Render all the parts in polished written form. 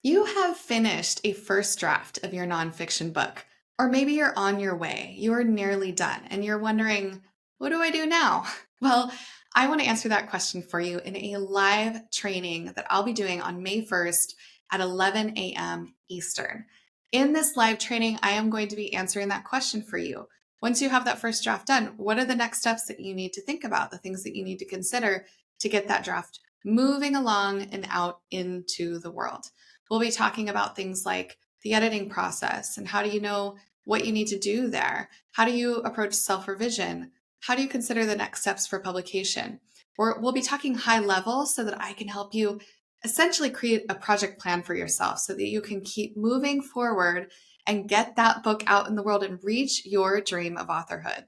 You have finished a first draft of your nonfiction book, or maybe you're on your way, you're nearly done, and you're wondering, what do I do now? Well, I want to answer that question for you in a live training that I'll be doing on May 1st at 11 a.m. Eastern. In this live training, I am going to be answering that question for you. Once you have that first draft done, what are the next steps that you need to think about, the things that you need to consider to get that draft moving along and out into the world? We'll be talking about things like the editing process and how do you know what you need to do there? How do you approach self revision? How do you consider the next steps for publication? Or we'll be talking high level so that I can help you essentially create a project plan for yourself so that you can keep moving forward and get that book out in the world and reach your dream of authorhood.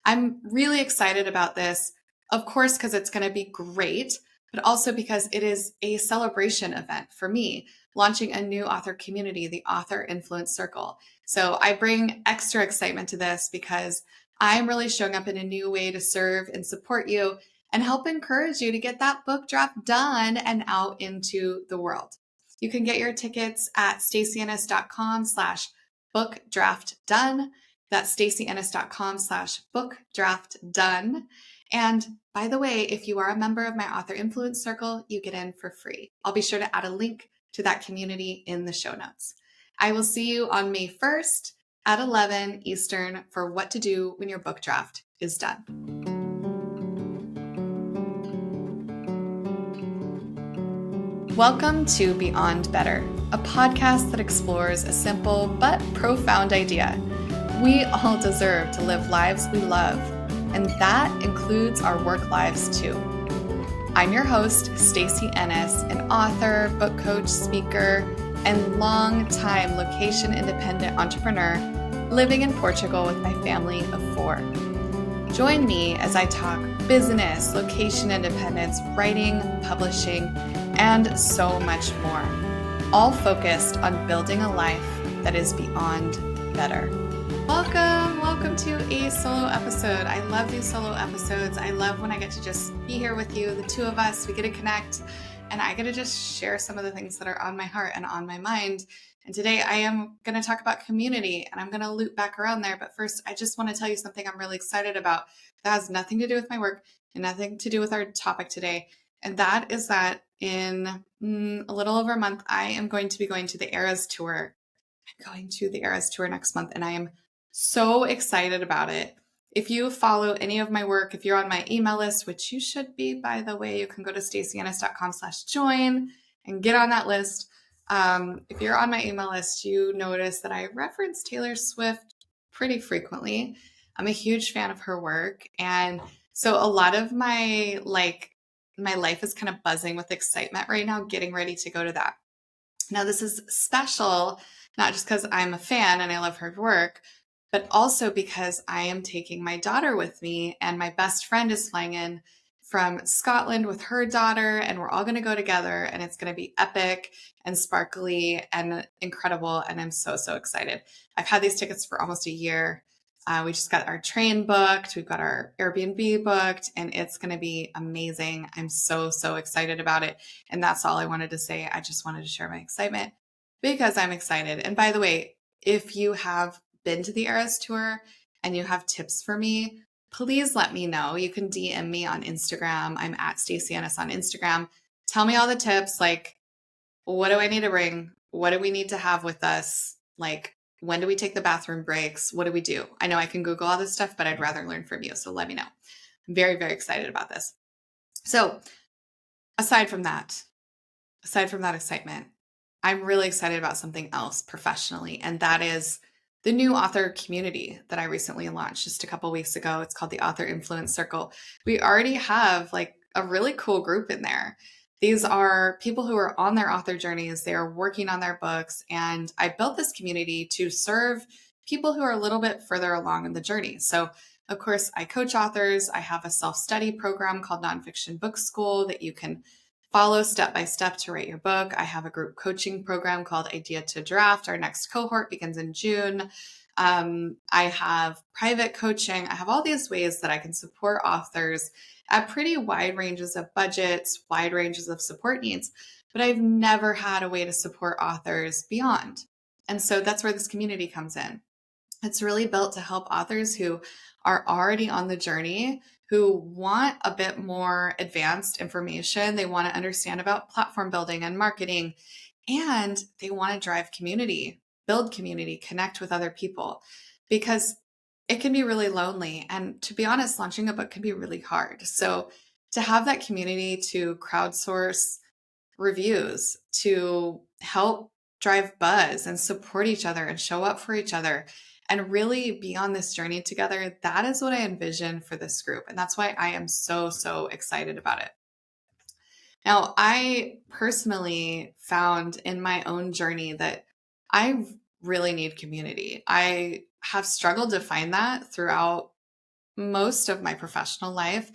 I'm really excited about this, of course, because it's going to be great, but also because it is a celebration event for me, launching a new author community, the Author Influence Circle. So I bring extra excitement to this because I'm really showing up in a new way to serve and support you and help encourage you to get that book draft done and out into the world. You can get your tickets at stacyennis.com/book draft done. That's stacyennis.com/book draft done. And by the way, if you are a member of my Author Influence Circle, you get in for free. I'll be sure to add a link to that community in the show notes. I will see you on May 1st at 11 Eastern for what to do when your book draft is done. Welcome to Beyond Better, a podcast that explores a simple but profound idea. We all deserve to live lives we love, and that includes our work lives too. I'm your host, Stacey Ennis, an author, book coach, speaker, and long-time location-independent entrepreneur living in Portugal with my family of 4. Join me as I talk business, location independence, writing, publishing, and so much more, all focused on building a life that is beyond better. Welcome to a solo episode. I love these solo episodes. I love when I get to just be here with you, the two of us, we get to connect, and I get to just share some of the things that are on my heart and on my mind. And today I am going to talk about community, and I'm going to loop back around there. But first, I just want to tell you something I'm really excited about that has nothing to do with my work and nothing to do with our topic today. And that is that in a little over a month, I am going to be going to the Eras Tour. I'm going to the Eras Tour next month, and I am so excited about it. If you follow any of my work, if you're on my email list, which you should be, by the way, you can go to stacyennis.com/join and get on that list. If you're on my email list, you notice that I reference Taylor Swift pretty frequently. I'm a huge fan of her work. And so a lot of my life is kind of buzzing with excitement right now, getting ready to go to that. Now, this is special, not just because I'm a fan and I love her work, but also because I am taking my daughter with me, and my best friend is flying in from Scotland with her daughter, and we're all going to go together, and it's going to be epic and sparkly and incredible, and I'm so, so excited. I've had these tickets for almost a year. We just got our train booked. We've got our Airbnb booked, and it's going to be amazing. I'm so, so excited about it. And that's all I wanted to say. I just wanted to share my excitement because I'm excited. And by the way, if you have been to the Eras Tour and you have tips for me, please let me know. You can DM me on Instagram. I'm at Stacey Ennis on Instagram. Tell me all the tips. Like, what do I need to bring? What do we need to have with us? Like, when do we take the bathroom breaks? What do we do? I know I can Google all this stuff, but I'd rather learn from you. So let me know. I'm very, very excited about this. So aside from that excitement, I'm really excited about something else professionally. And that is the new author community that I recently launched just a couple weeks ago. It's called the Author Influence Circle. We already have like a really cool group in there. These are people who are on their author journeys. They are working on their books. And I built this community to serve people who are a little bit further along in the journey. So of course, I coach authors. I have a self-study program called Nonfiction Book School that you can follow step by step to write your book. I have a group coaching program called Idea to Draft. Our next cohort begins in June. I have private coaching. I have all these ways that I can support authors at pretty wide ranges of budgets, wide ranges of support needs. but I've never had a way to support authors beyond. And so that's where this community comes in. It's really built to help authors who are already on the journey, who want a bit more advanced information. They want to understand about platform building and marketing, and they want to drive community, build community, connect with other people, because it can be really lonely. And to be honest, launching a book can be really hard. So to have that community to crowdsource reviews, to help drive buzz and support each other and show up for each other and really be on this journey together, that is what I envision for this group. And that's why I am so, so excited about it. Now, I personally found in my own journey that I really need community. I have struggled to find that throughout most of my professional life,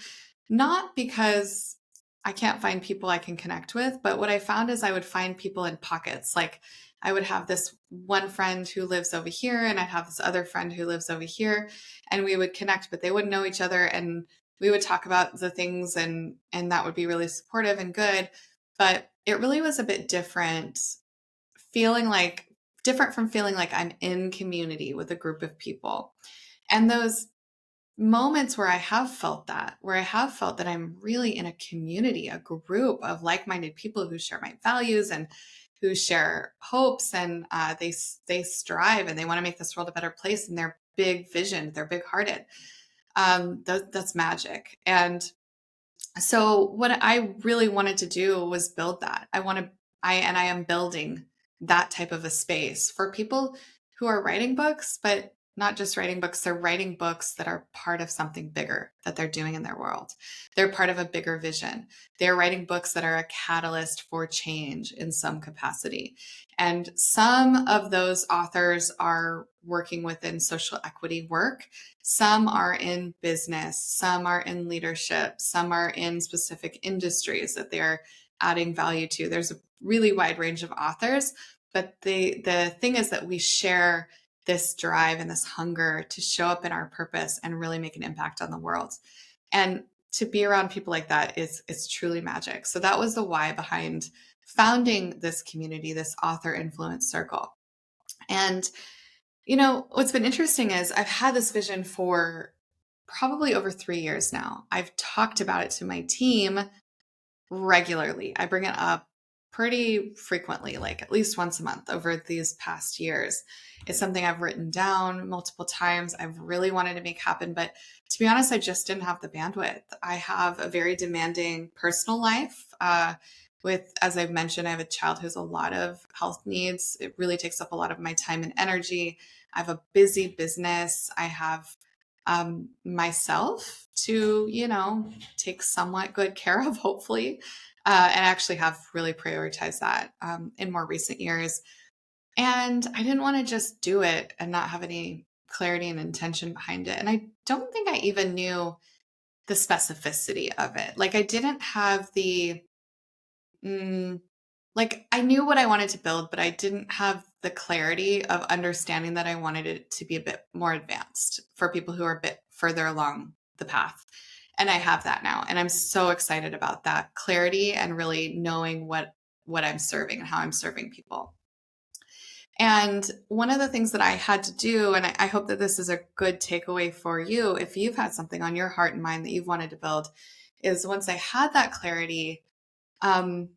not because I can't find people I can connect with, but what I found is I would find people in pockets. Like I would have this one friend who lives over here, and I'd have this other friend who lives over here, and we would connect, but they wouldn't know each other, and we would talk about the things, and that would be really supportive and good. But it really was a bit feeling like different from feeling like I'm in community with a group of people. And those moments where I have felt that, where I have felt that I'm really in a community, a group of like-minded people who share my values and who share hopes, and they strive and they want to make this world a better place, and they're big vision, they're big-hearted. That's magic. And so what I really wanted to do was build that. I am building that type of a space for people who are writing books, but not just writing books, they're writing books that are part of something bigger that they're doing in their world. They're part of a bigger vision. They're writing books that are a catalyst for change in some capacity. And some of those authors are working within social equity work. Some are in business, some are in leadership, some are in specific industries that they're adding value to. There's a really wide range of authors, but the thing is that we share this drive and this hunger to show up in our purpose and really make an impact on the world. And to be around people like that is truly magic. So that was the why behind founding this community, this author influence circle. And what's been interesting is I've had this vision for probably over 3 years now. I've talked about it to my team regularly. I bring it up pretty frequently, like at least once a month over these past years. It's something I've written down multiple times. I've really wanted to make happen, but to be honest, I just didn't have the bandwidth. I have a very demanding personal life. As I've mentioned, I have a child who has a lot of health needs. It really takes up a lot of my time and energy. I have a busy business. I have myself to, take somewhat good care of, hopefully, and actually have really prioritized that in more recent years. And I didn't want to just do it and not have any clarity and intention behind it. And I don't think I even knew the specificity of it. Like I didn't have like I knew what I wanted to build, but I didn't have the clarity of understanding that I wanted it to be a bit more advanced for people who are a bit further along the path. And I have that now. And I'm so excited about that clarity and really knowing what I'm serving and how I'm serving people. And one of the things that I had to do, and I hope that this is a good takeaway for you, if you've had something on your heart and mind that you've wanted to build, is once I had that clarity, the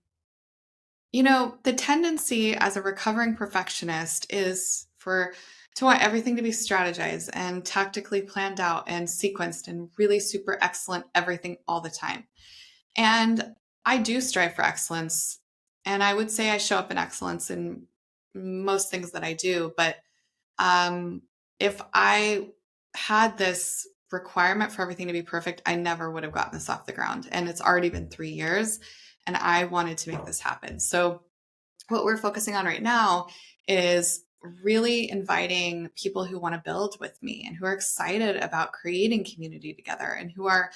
tendency as a recovering perfectionist is to want everything to be strategized and tactically planned out and sequenced and really super excellent everything all the time. And I do strive for excellence. And I would say I show up in excellence in most things that I do. But if I had this requirement for everything to be perfect, I never would have gotten this off the ground. And it's already been 3 years, and I wanted to make this happen. So what we're focusing on right now is really inviting people who want to build with me and who are excited about creating community together and who are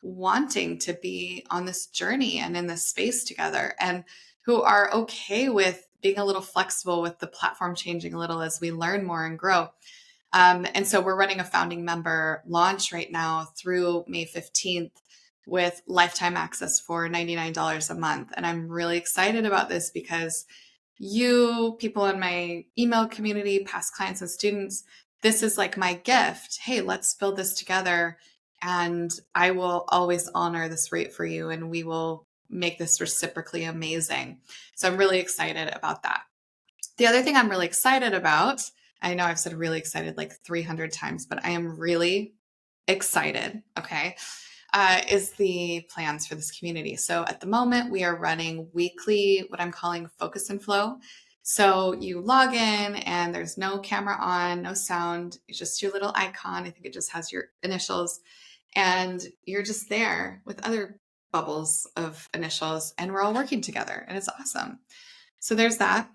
wanting to be on this journey and in this space together, and who are okay with being a little flexible with the platform changing a little as we learn more and grow. And so we're running a founding member launch right now through May 15th, with lifetime access for $99 a month. And I'm really excited about this because you, people in my email community, past clients and students, this is like my gift. Hey, let's build this together. And I will always honor this rate for you, and we will make this reciprocally amazing. So I'm really excited about that. The other thing I'm really excited about, I know I've said really excited like 300 times, but I am really excited, okay, is the plans for this community. So at the moment, we are running weekly, what I'm calling focus and flow. So you log in and there's no camera on, no sound. It's just your little icon. I think it just has your initials. And you're just there with other bubbles of initials, and we're all working together. And it's awesome. So there's that.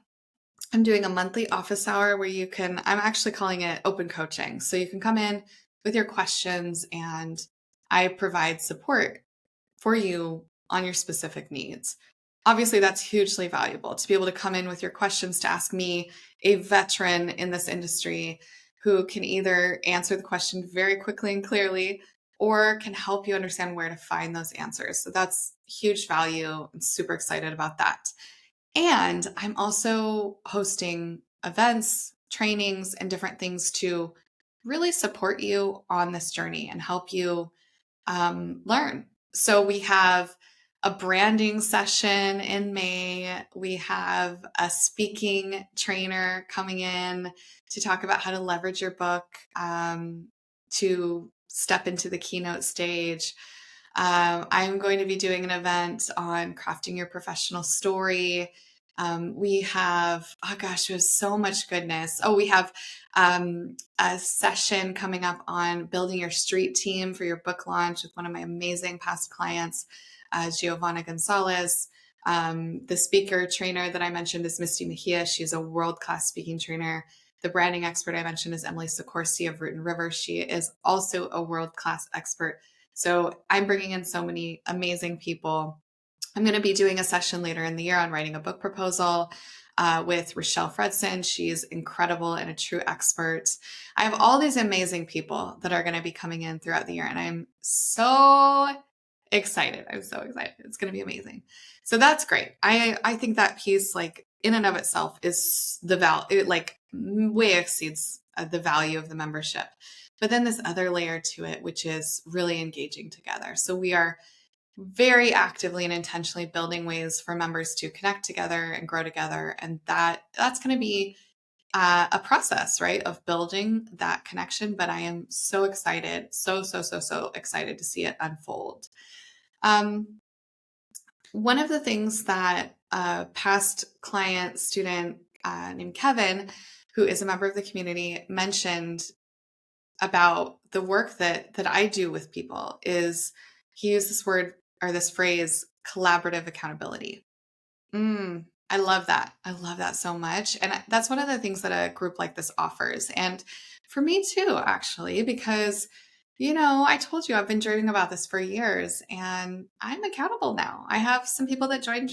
I'm doing a monthly office hour where I'm actually calling it open coaching. So you can come in with your questions and I provide support for you on your specific needs. Obviously, that's hugely valuable to be able to come in with your questions to ask me, a veteran in this industry, who can either answer the question very quickly and clearly or can help you understand where to find those answers. So that's huge value. I'm super excited about that. And I'm also hosting events, trainings, and different things to really support you on this journey and help you learn. So we have a branding session in May. We have a speaking trainer coming in to talk about how to leverage your book to step into the keynote stage. I'm going to be doing an event on crafting your professional story. We have, oh gosh, there's so much goodness. Oh, we have a session coming up on building your street team for your book launch with one of my amazing past clients, Giovanna Gonzalez. The speaker trainer that I mentioned is Misty Mejia. She's a world-class speaking trainer. The branding expert I mentioned is Emily Sikorski of Root and River. She is also a world-class expert. So I'm bringing in so many amazing people. I'm going to be doing a session later in the year on writing a book proposal with Rochelle Fredson. She's incredible and a true expert. I have all these amazing people that are going to be coming in throughout the year, and I'm so excited. I'm so excited. It's going to be amazing. So that's great. I think that piece, like in and of itself, is the value. It like way exceeds the value of the membership. But then this other layer to it, which is really engaging together. So we are very actively and intentionally building ways for members to connect together and grow together. And that's going to be a process, right, of building that connection. But I am so excited, so excited to see it unfold. One of the things that a past client, student named Kevin, who is a member of the community, mentioned about the work that I do with people is he used this word or this phrase, collaborative accountability. I love that. I love that so much. And that's one of the things that a group like this offers. And for me too, actually, because, I told you I've been dreaming about this for years and I'm accountable now. I have some people that joined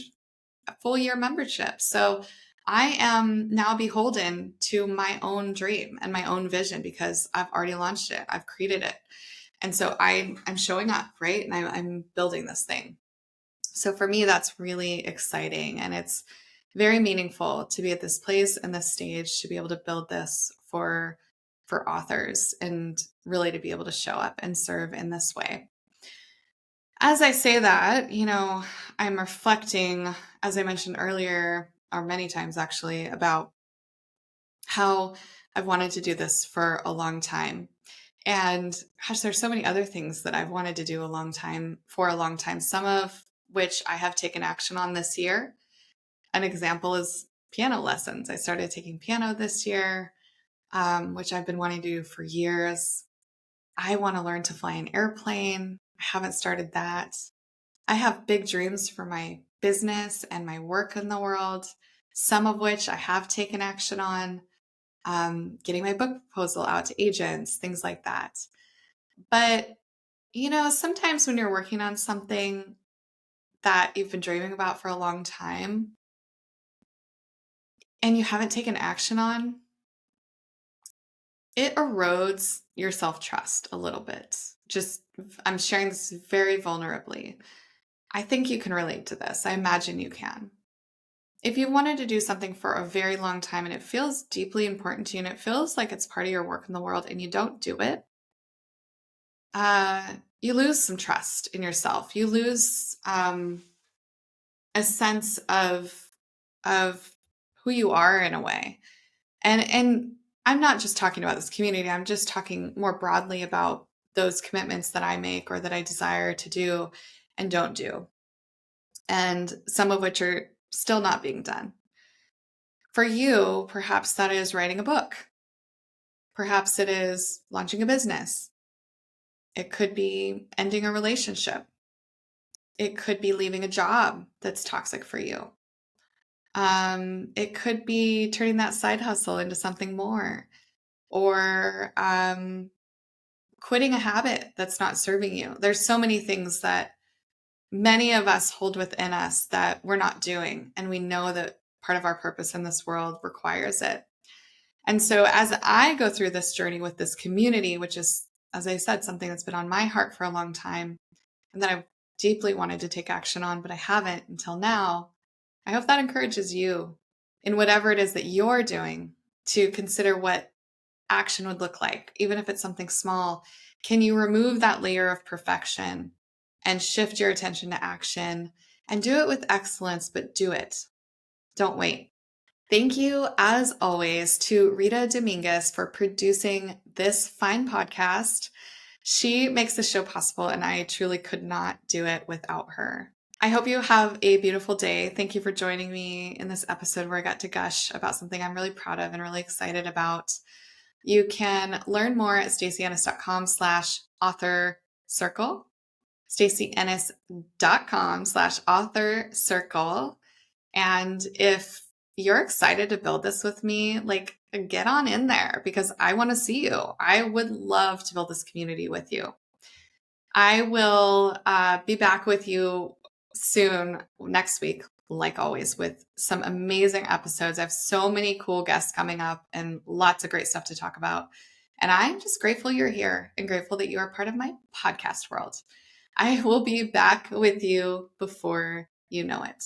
a full year membership. So I am now beholden to my own dream and my own vision because I've already launched it. I've created it. And so I'm showing up, right? And I'm building this thing. So for me, that's really exciting. And it's very meaningful to be at this place and this stage to be able to build this for authors and really to be able to show up and serve in this way. As I say that, I'm reflecting, as I mentioned earlier, or many times actually, about how I've wanted to do this for a long time. And gosh, there's so many other things that I've wanted to do for a long time, some of which I have taken action on this year. An example is piano lessons. I started taking piano this year, which I've been wanting to do for years. I want to learn to fly an airplane. I haven't started that. I have big dreams for my business and my work in the world, some of which I have taken action on, getting my book proposal out to agents, things like that. But, sometimes when you're working on something that you've been dreaming about for a long time and you haven't taken action on, it erodes your self-trust a little bit. Just, I'm sharing this very vulnerably. I think you can relate to this. I imagine you can. If you wanted to do something for a very long time and it feels deeply important to you and it feels like it's part of your work in the world and you don't do it, you lose some trust in yourself. You lose a sense of who you are in a way. And I'm not just talking about this community. I'm just talking more broadly about those commitments that I make or that I desire to do and don't do, and some of which are still not being done. For you, perhaps that is writing a book. Perhaps it is launching a business. It could be ending a relationship. It could be leaving a job that's toxic for you. It could be turning that side hustle into something more, or quitting a habit that's not serving you. There's so many things that many of us hold within us that we're not doing, and we know that part of our purpose in this world requires it. And so as I go through this journey with this community, which is, as I said, something that's been on my heart for a long time and that I've deeply wanted to take action on, but I haven't until now, I hope that encourages you in whatever it is that you're doing to consider what action would look like, even if it's something small. Can you remove that layer of perfection and shift your attention to action and do it with excellence, but do it. Don't wait. Thank you, as always, to Rita Dominguez for producing this fine podcast. She makes the show possible, and I truly could not do it without her. I hope you have a beautiful day. Thank you for joining me in this episode where I got to gush about something I'm really proud of and really excited about. You can learn more at stacyennis.com/author circle, stacyennis.com/author circle. And if you're excited to build this with me, like, get on in there because I want to see you. I would love to build this community with you. I will be back with you soon next week, like always, with some amazing episodes. I have so many cool guests coming up and lots of great stuff to talk about. And I'm just grateful you're here and grateful that you are part of my podcast world. I will be back with you before you know it.